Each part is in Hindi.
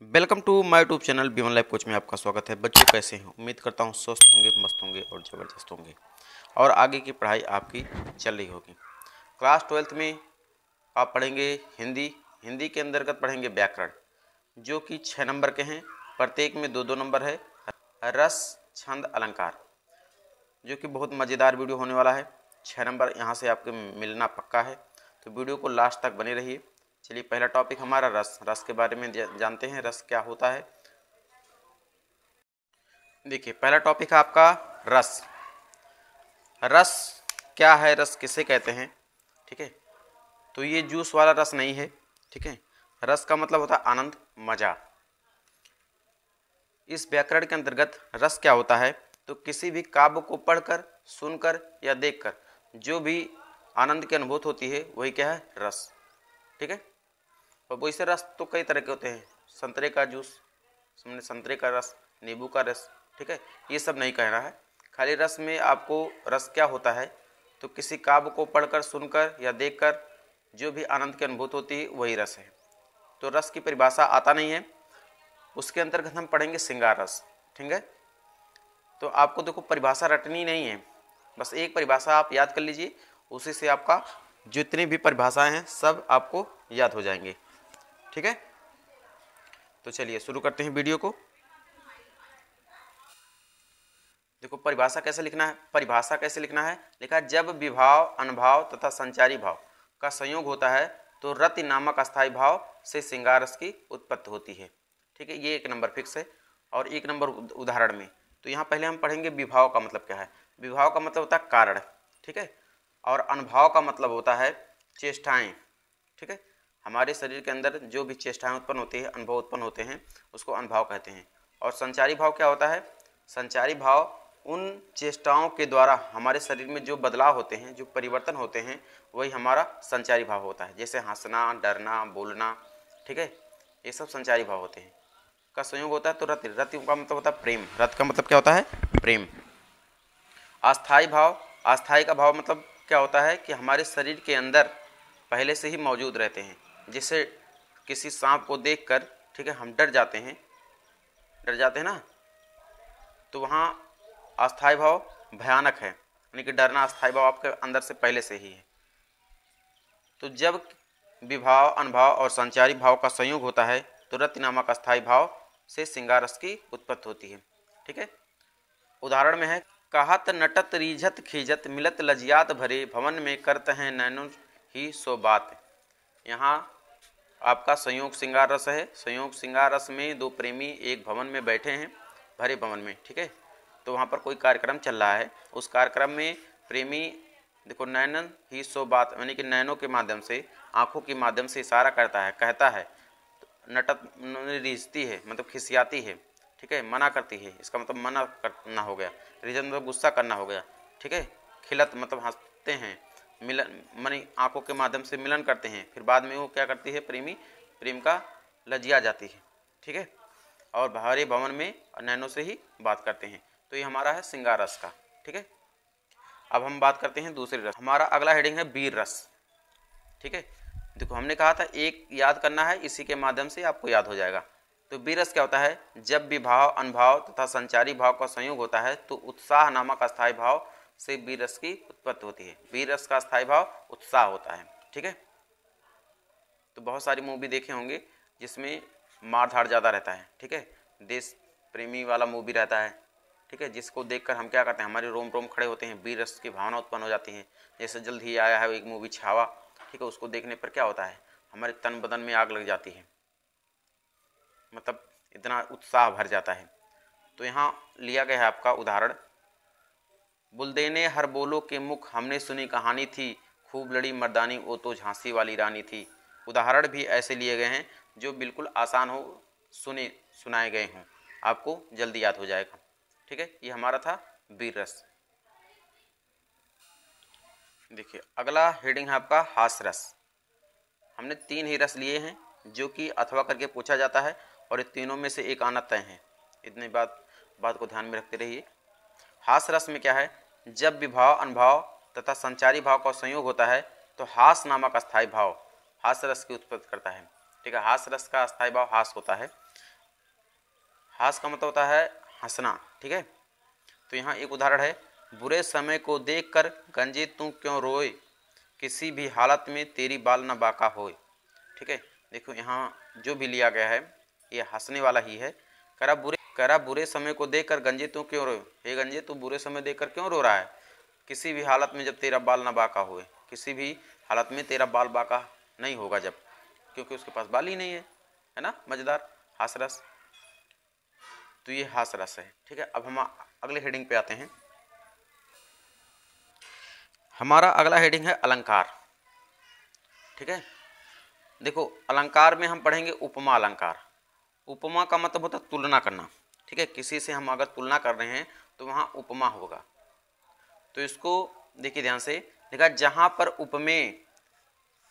Welcome to my YouTube channel B one life coach में आपका स्वागत है। बच्चों कैसे हैं? उम्मीद करता हूँ स्वस्थ होंगे, मस्त होंगे और ज़बरदस्त होंगे और आगे की पढ़ाई आपकी चल रही होगी। क्लास 12th में आप पढ़ेंगे हिंदी। हिंदी के अंतर्गत पढ़ेंगे व्याकरण, जो कि 6 नंबर के हैं। प्रत्येक में 2-2 नंबर है। रस, छंद, अलंकार, जो कि बहुत मज़ेदार वीडियो होने वाला है। 6 नंबर यहाँ से आपके मिलना पक्का है, तो वीडियो को लास्ट तक बने रहिए। चलिए, पहला टॉपिक हमारा रस। रस के बारे में जानते हैं, रस क्या होता है। देखिए, पहला टॉपिक है आपका रस। रस क्या है, रस किसे कहते हैं? ठीक है, तो ये जूस वाला रस नहीं है। ठीक है, रस का मतलब होता है आनंद, मजा। इस व्याकरण के अंतर्गत रस क्या होता है, तो किसी भी काव्य को पढ़कर, सुनकर या देखकर जो भी आनंद की अनुभूति होती है वही क्या है, रस। ठीक है, और वैसे रस तो कई तरह के होते हैं। संतरे का जूस, संतरे का रस, नींबू का रस। ठीक है, ये सब नहीं कहना है। खाली रस में आपको रस क्या होता है, तो किसी काव्य को पढ़कर, सुनकर या देखकर जो भी आनंद की अनुभूति होती है वही रस है। तो रस की परिभाषा आता नहीं है, उसके अंतर्गत हम पढ़ेंगे श्रृंगार रस। ठीक है, तो आपको देखो परिभाषा रटनी नहीं है, बस एक परिभाषा आप याद कर लीजिए, उसी से आपका जितनी भी परिभाषाएं हैं सब आपको याद हो जाएंगे। ठीक है, तो चलिए शुरू करते हैं वीडियो को। देखो परिभाषा कैसे लिखना है। परिभाषा कैसे लिखना है, लिखा है जब विभाव, अनुभाव तथा संचारी भाव का संयोग होता है तो रति नामक अस्थायी भाव से श्रृंगार रस की उत्पत्ति होती है। ठीक है, ये 1 नंबर फिक्स है। और 1 नंबर उदाहरण में, तो यहाँ पहले हम पढ़ेंगे विभाव का मतलब क्या है। विभाव का मतलब होता है कारण। ठीक है, और अनुभाव का मतलब होता है चेष्टाएं। ठीक है, हमारे शरीर के अंदर जो भी चेष्टाएं उत्पन्न होती है, अनुभव उत्पन्न होते हैं, उसको अनुभाव कहते हैं। और संचारी भाव क्या होता है? संचारी भाव उन चेष्टाओं के द्वारा हमारे शरीर में जो बदलाव होते हैं, जो परिवर्तन होते हैं, वही हमारा संचारी भाव होता है। जैसे हंसना, डरना, बोलना। ठीक है, ये सब संचारी भाव होते हैं, का संयोग होता है। तो रति, रति का मतलब होता है प्रेम। रत का मतलब क्या होता है? प्रेम। अस्थाई भाव, अस्थाई का भाव मतलब क्या होता है कि हमारे शरीर के अंदर पहले से ही मौजूद रहते हैं। जैसे किसी सांप को देखकर, ठीक है, हम डर जाते हैं, ना, तो वहाँ अस्थाई भाव भयानक है, यानी कि डरना अस्थाई भाव आपके अंदर से पहले से ही है। तो जब विभाव, अनुभाव और संचारी भाव का संयोग होता है तो रति नामक अस्थाई भाव से श्रृंगार रस की उत्पत्ति होती है। ठीक है, उदाहरण में है, कहत नटत रीझत खीजत मिलत लजियात भरे भवन में करत हैं नैनो ही सो बात। यहाँ आपका संयोग श्रृंगार रस है। संयोग श्रृंगार रस में 2 प्रेमी एक भवन में बैठे हैं, भरे भवन में। ठीक है, तो वहाँ पर कोई कार्यक्रम चल रहा है। उस कार्यक्रम में प्रेमी, देखो, नैनन ही सो बात, यानी कि नैनों के माध्यम से, आंखों के माध्यम से इशारा करता है, कहता है। नटत रिझती है मतलब खिसियाती है। ठीक है, मना करती है, इसका मतलब मना करना हो गया। रीजन मतलब गुस्सा करना हो गया। ठीक है, खिलत मतलब हंसते हैं, मिलन मनी आंखों के माध्यम से मिलन करते हैं। फिर बाद में वो क्या करती है, प्रेमी, प्रेम का लजिया जाती है। ठीक है, और भारी भवन में नैनो से ही बात करते हैं। तो ये हमारा है श्रृंगार रस का। ठीक है, अब हम बात करते हैं दूसरी रस। हमारा अगला हेडिंग है वीर रस। ठीक है, देखो हमने कहा था एक याद करना है, इसी के माध्यम से आपको याद हो जाएगा। तो वीर रस क्या होता है? जब विभाव, अनुभाव तथा संचारी भाव का संयोग होता है तो उत्साह नामक अस्थायी भाव से वीर रस की उत्पत्ति होती है। वीर रस का अस्थायी भाव उत्साह होता है। ठीक है, तो बहुत सारी मूवी देखे होंगे जिसमें मार धाड़ ज़्यादा रहता है। ठीक है, देश प्रेमी वाला मूवी रहता है। ठीक है, जिसको देखकर हम क्या करते हैं, हमारे रोम रोम खड़े होते हैं, वीर रस की भावना उत्पन्न हो जाती है। जैसे जल्द ही आया है एक मूवी छावा। ठीक है, उसको देखने पर क्या होता है, हमारे तन बदन में आग लग जाती है, मतलब इतना उत्साह भर जाता है। तो यहाँ लिया गया है आपका उदाहरण, बुलदेने हर बोलो के मुख हमने सुनी कहानी थी, खूब लड़ी मर्दानी वो तो झांसी वाली रानी थी। उदाहरण भी ऐसे लिए गए हैं जो बिल्कुल आसान हो, सुनाए गए हों, आपको जल्दी याद हो जाएगा। ठीक है, ये हमारा था वीर रस। देखिए अगला हेडिंग है आपका हास रस। हमने 3 ही रस लिए हैं जो कि अथवा करके पूछा जाता है, और इन तीनों में से एक आना तय है। इतनी बात को ध्यान में रखते रहिए। हास रस में क्या है? जब विभाव, अनुभाव तथा संचारी भाव का संयोग होता है तो हास नामक अस्थायी भाव हास रस की उत्पत्ति करता है। ठीक है। हास रस का अस्थाई भाव हास होता है। हास का मतलब होता है हंसना, ठीक है। तो यहाँ एक उदाहरण है, बुरे समय को देखकर गंजे तू क्यों रोए, किसी भी हालत में तेरी बाल न बाका होए, ठीक है। देखो यहाँ जो भी लिया गया है ये हंसने वाला ही है। करा बुरे समय को देखकर गंजे तू क्यों रोए, हे गंजे तू बुरे समय देखकर क्यों रो रहा है, किसी भी हालत में जब तेरा बाल न बाका होए, किसी भी हालत में तेरा बाल बाका नहीं होगा जब, क्योंकि उसके पास बाल ही नहीं है ना। मजेदार हास रस, तो ये हास रस है, ठीक है। अब हम अगले हेडिंग पे आते हैं। हमारा अगला हेडिंग है अलंकार, ठीक है। देखो अलंकार में हम पढ़ेंगे उपमा अलंकार। उपमा का मतलब होता है तुलना करना, ठीक है। किसी से हम अगर तुलना कर रहे हैं तो वहाँ उपमा होगा। तो इसको देखिए ध्यान से, देखा जहाँ पर उपमेय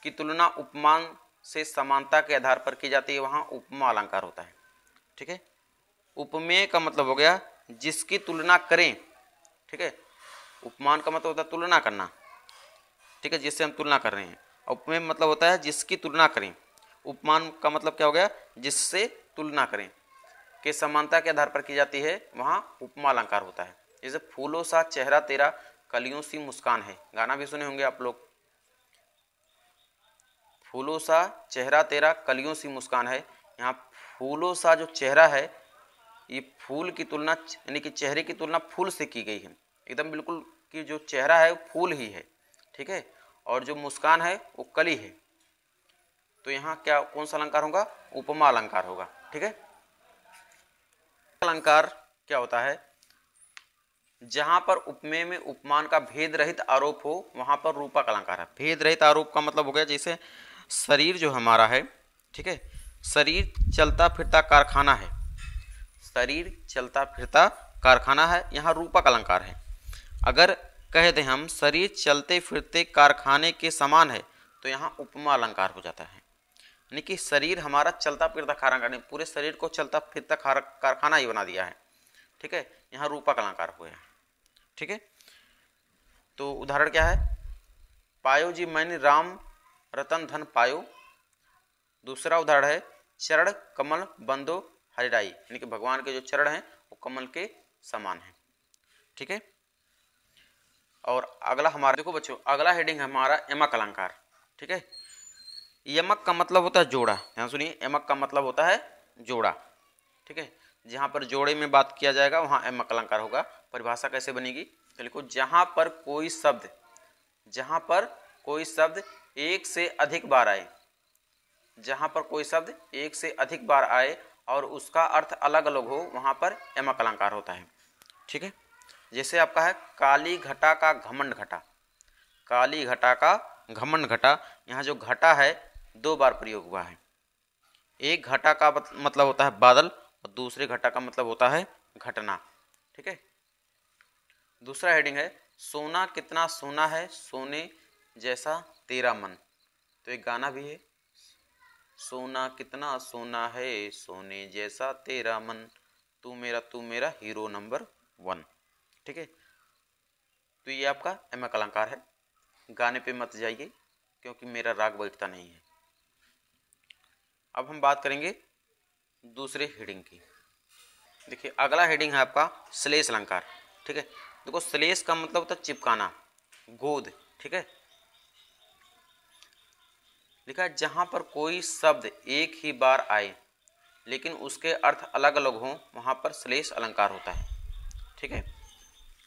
की तुलना उपमान से समानता के आधार पर की जाती है वहाँ उपमा अलंकार होता है, ठीक है। उपमेय का मतलब हो गया जिसकी तुलना करें, ठीक है। उपमान का मतलब होता है तुलना करना, ठीक है, जिससे हम तुलना कर रहे हैं। उपमेय मतलब होता है जिसकी तुलना करें। उपमान का मतलब क्या हो गया, जिससे तुलना करें के समानता के आधार पर की जाती है वहाँ उपमा अलंकार होता है। जैसे फूलों सा चेहरा तेरा कलियों सी मुस्कान है, गाना भी सुने होंगे आप लोग। फूलों सा चेहरा तेरा कलियों सी मुस्कान है, यहाँ फूलों सा जो चेहरा है ये फूल की तुलना यानी कि चेहरे की तुलना फूल से की गई है, एकदम बिल्कुल कि जो चेहरा है वो फूल ही है, ठीक है। और जो मुस्कान है वो कली है। तो यहाँ क्या कौन सा अलंकार होगा, उपमा अलंकार होगा, ठीक है। अलंकार क्या होता है, जहां पर उपमेय में उपमान का भेद रहित आरोप हो वहां पर रूपक अलंकार है। भेद रहित आरोप का मतलब हो गया जैसे शरीर जो हमारा है, ठीक है, शरीर चलता फिरता कारखाना है, शरीर चलता फिरता कारखाना है, यहाँ रूपक अलंकार है। अगर कह दें हम शरीर चलते फिरते कारखाने के समान है तो यहाँ उपमा अलंकार हो जाता है, यानी कि शरीर हमारा चलता फिरता कारखाना, पूरे शरीर को चलता फिरता कारखाना ही बना दिया है, ठीक है। यहाँ रूपक अलंकार हुए हैं, ठीक है। तो उदाहरण क्या है, पायो जी मैंने राम रतन धन पायो। दूसरा उदाहरण है चरण कमल बंदो हरिराई, यानी कि भगवान के जो चरण हैं वो कमल के समान हैं, ठीक है। और अगला हमारा देखो बच्चों, अगला हेडिंग है हमारा यमक अलंकार, ठीक है। यमक का मतलब होता है जोड़ा, ध्यान सुनिए, यमक का मतलब होता है जोड़ा, ठीक है। जहाँ पर जोड़े में बात किया जाएगा वहाँ यमक अलंकार होगा। परिभाषा कैसे बनेगी, तो लिखो जहाँ पर कोई शब्द एक से अधिक बार आए, जहाँ पर कोई शब्द एक से अधिक बार आए और उसका अर्थ अलग अलग हो वहाँ पर यमक अलंकार होता है, ठीक है। जैसे आपका है काली घटा का घमंड घटा, काली घटा का घमंड घटा, यहाँ जो घटा है दो बार प्रयोग हुआ है। एक घटा का मतलब होता है बादल और दूसरे घटा का मतलब होता है घटना, ठीक है। दूसरा हेडिंग है सोना कितना सोना है सोने जैसा तेरा मन, तो एक गाना भी है, सोना कितना सोना है सोने जैसा तेरा मन, तू मेरा हीरो नंबर 1, ठीक है। तो ये आपका यमक अलंकार है। गाने पे मत जाइए क्योंकि मेरा राग बैठता नहीं है। अब हम बात करेंगे दूसरे हेडिंग की। देखिए अगला हेडिंग है आपका श्लेष अलंकार, ठीक है। देखो श्लेष का मतलब होता है चिपकाना, गोद, ठीक है। लिखा है जहां पर कोई शब्द एक ही बार आए लेकिन उसके अर्थ अलग अलग हों वहां पर श्लेष अलंकार होता है, ठीक है।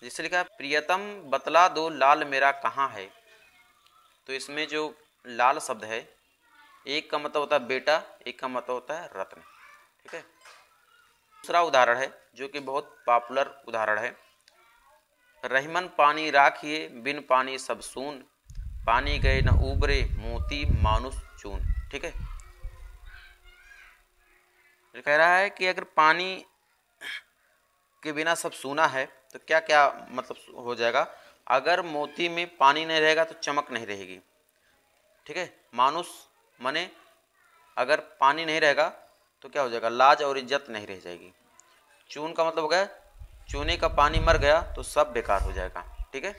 जैसे लिखा है प्रियतम बतला दो लाल मेरा कहाँ है, तो इसमें जो लाल शब्द है एक का मतलब होता है बेटा, एक का मतलब होता है रत्न, ठीक है। दूसरा उदाहरण है जो कि बहुत पॉपुलर उदाहरण है, रहीमन पानी राखिए बिन पानी सब सून, पानी गए न उबरे मोती मानुष चून, ठीक है। कह रहा है कि अगर पानी के बिना सब सूना है तो क्या क्या मतलब हो जाएगा, अगर मोती में पानी नहीं रहेगा तो चमक नहीं रहेगी, ठीक है। मानुष माने अगर पानी नहीं रहेगा तो क्या हो जाएगा, लाज और इज्जत नहीं रह जाएगी। चून का मतलब हो गया चूने का पानी मर गया तो सब बेकार हो जाएगा, ठीक है।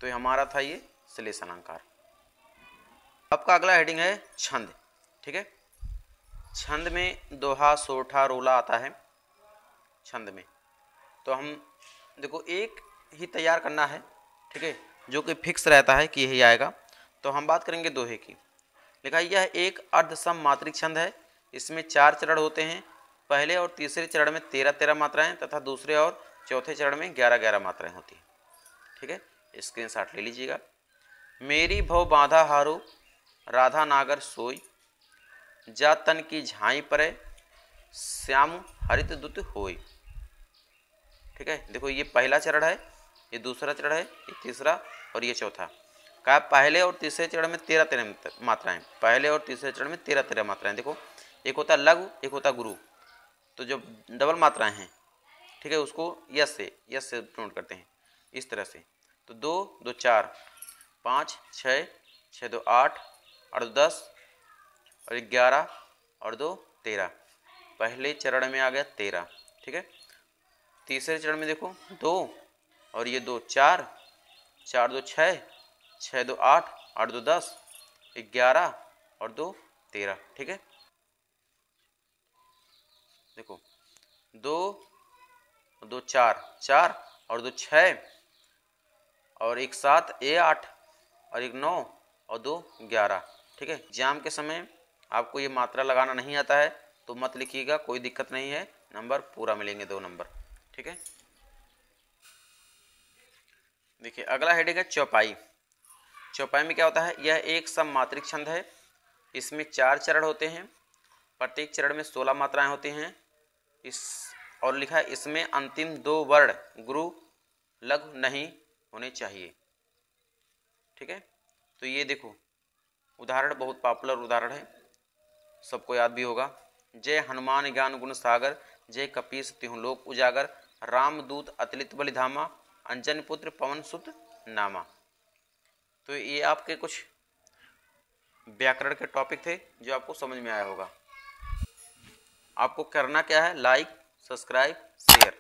तो ये हमारा था ये श्लेष अलंकार। आपका अगला हेडिंग है छंद, ठीक है। छंद में दोहा, सोठा, रोला आता है छंद में। तो हम देखो एक ही तैयार करना है, ठीक है, जो कि फिक्स रहता है कि यही आएगा। तो हम बात करेंगे दोहे की। लिखा यह एक अर्धसम मात्रिक छंद है। इसमें 4 चरण होते हैं। पहले और तीसरे चरण में 13-13 मात्राएं तथा दूसरे और चौथे चरण में 11-11 मात्राएं होती हैं। ठीक है, स्क्रीनशॉट ले लीजिएगा। मेरी भव बांधा हारो, राधा नागर सोई, जा तन की झाई परे, श्याम हरित दुत होई। ठीक है, देखो ये पहला चरण है, ये दूसरा चरण है, ये तीसरा और ये चौथा। कहा पहले और तीसरे चरण में 13-13 मात्राएं, पहले और तीसरे चरण में 13-13 मात्राएं। देखो एक होता लघु, एक होता गुरु, तो जो डबल मात्राएं हैं, ठीक है, उसको यस से नोट करते हैं इस तरह से। तो 2 2 4 5 6 6 2 8 8 2 10 और 11 और 2 13। पहले चरण में आ गया 13। ठीक है, तीसरे चरण में देखो 2 और ये 2 4 4 2 6 6 2 8 8 2 10 11 और 2 13। ठीक है, देखो 2 2 4 4 और 2 6 और एक 7 ये 8 और एक 9 और 2 11। ठीक है, एग्जाम के समय आपको ये मात्रा लगाना नहीं आता है तो मत लिखिएगा, कोई दिक्कत नहीं है, नंबर पूरा मिलेंगे 2 नंबर। ठीक है, देखिए अगला हेडिंग है चौपाई। चौपाई में क्या होता है, यह एक सममात्रिक छंद है। इसमें 4 चरण होते हैं, प्रत्येक चरण में 16 मात्राएं होती हैं। इस और लिखा है इसमें अंतिम 2 वर्ण गुरु लघु नहीं होने चाहिए। ठीक है, तो ये देखो उदाहरण बहुत पॉपुलर उदाहरण है, सबको याद भी होगा। जय हनुमान ज्ञान गुण सागर, जय कपीस तिहु लोक उजागर, रामदूत अतुलित बलिधामा, अंजन पुत्र पवन सुत नामा। तो ये आपके कुछ व्याकरण के टॉपिक थे जो आपको समझ में आया होगा। आपको करना क्या है, लाइक, सब्सक्राइब, शेयर।